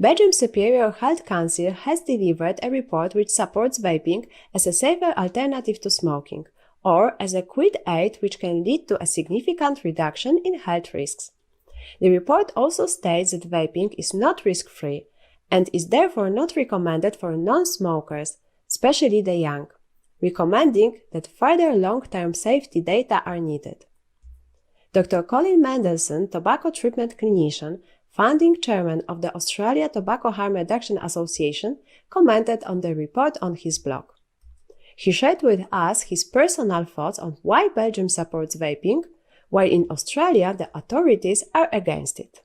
Belgium Superior Health Council has delivered a report which supports vaping as a safer alternative to smoking, or as a quid aid which can lead to a significant reduction in health risks. The report also states that vaping is not risk-free and is therefore not recommended for non-smokers, especially the young, recommending that further long-term safety data are needed. Dr. Colin Mendelsohn, tobacco treatment clinician, founding chairman of the Australia Tobacco Harm Reduction Association, commented on the report on his blog. He shared with us his personal thoughts on why Belgium supports vaping, while in Australia the authorities are against it.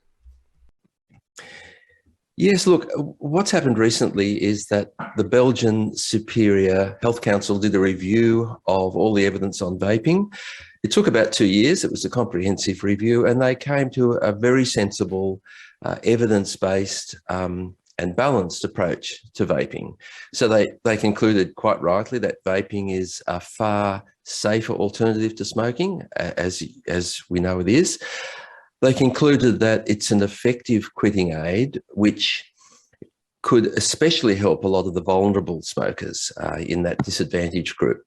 Yes, look, what's happened recently is that the Belgian Superior Health Council did a review of all the evidence on vaping. It took about 2 years. It was a comprehensive review, and they came to a very sensible, evidence-based and balanced approach to vaping. So they concluded quite rightly that vaping is a far safer alternative to smoking, as we know it is. They concluded that it's an effective quitting aid, which could especially help a lot of the vulnerable smokers in that disadvantaged group,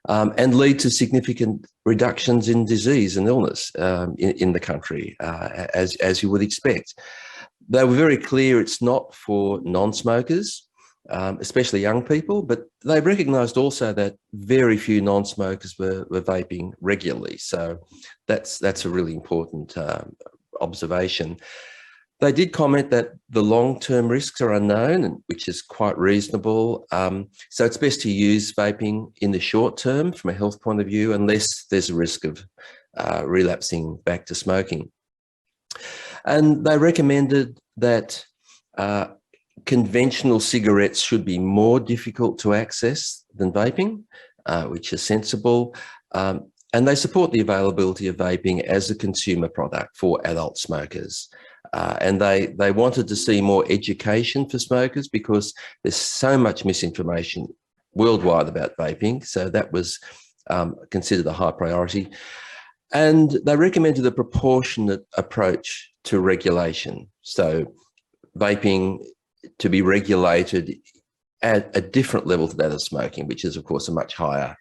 and lead to significant reductions in disease and illness in the country, as you would expect. They were very clear it's not for non-smokers, especially young people, but they recognised also that very few non-smokers were vaping regularly. So that's a really important observation. They did comment that the long-term risks are unknown, which is quite reasonable. So it's best to use vaping in the short term from a health point of view, unless there's a risk of relapsing back to smoking. And they recommended that conventional cigarettes should be more difficult to access than vaping, which is sensible. And they support the availability of vaping as a consumer product for adult smokers. And they wanted to see more education for smokers because there's so much misinformation worldwide about vaping. So that was considered a high priority. And they recommended a proportionate approach to regulation. So vaping to be regulated at a different level to that of smoking, which is of course a much higher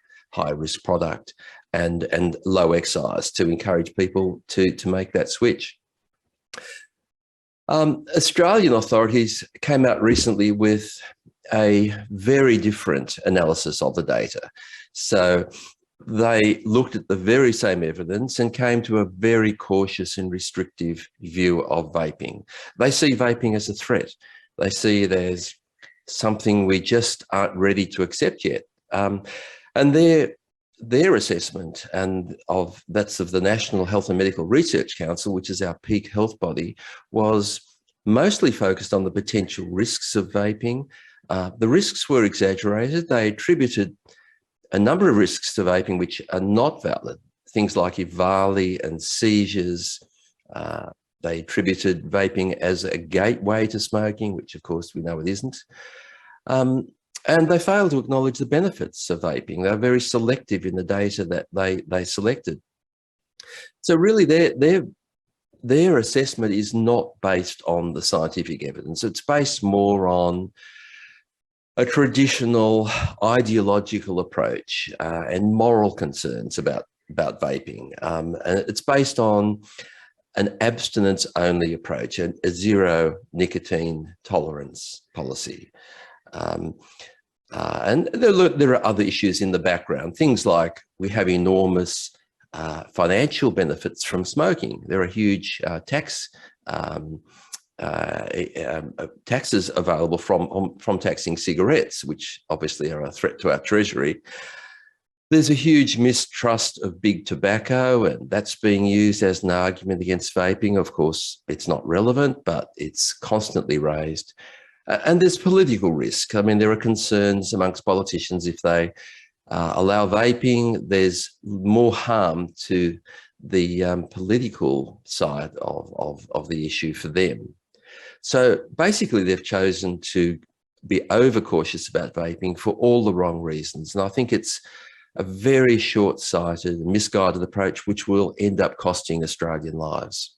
risk product, and low excise to encourage people to make that switch. Australian authorities came out recently with a very different analysis of the data. So they looked at the very same evidence and came to a very cautious and restrictive view of vaping. They see vaping as a threat. They see it as something we just aren't ready to accept yet. And their assessment, and that's of the National Health and Medical Research Council, which is our peak health body, was mostly focused on the potential risks of vaping. The risks were exaggerated. They attributed a number of risks to vaping which are not valid, things like EVALI and seizures. They attributed vaping as a gateway to smoking, which of course we know it isn't. And they failed to acknowledge the benefits of vaping. They're very selective in the data that they selected. So really their assessment is not based on the scientific evidence. It's based more on a traditional ideological approach and moral concerns about vaping. And it's based on an abstinence-only approach, a zero nicotine tolerance policy. And there are other issues in the background, things like we have enormous financial benefits from smoking. There are huge taxes available from taxing cigarettes, which obviously are a threat to our treasury. There's a huge mistrust of big tobacco, and that's being used as an argument against vaping. Of course, it's not relevant, but it's constantly raised. And there's political risk. I mean, there are concerns amongst politicians if they allow vaping, there's more harm to the political side of the issue for them. So basically, they've chosen to be overcautious about vaping for all the wrong reasons. And I think it's a very short-sighted, misguided approach, which will end up costing Australian lives.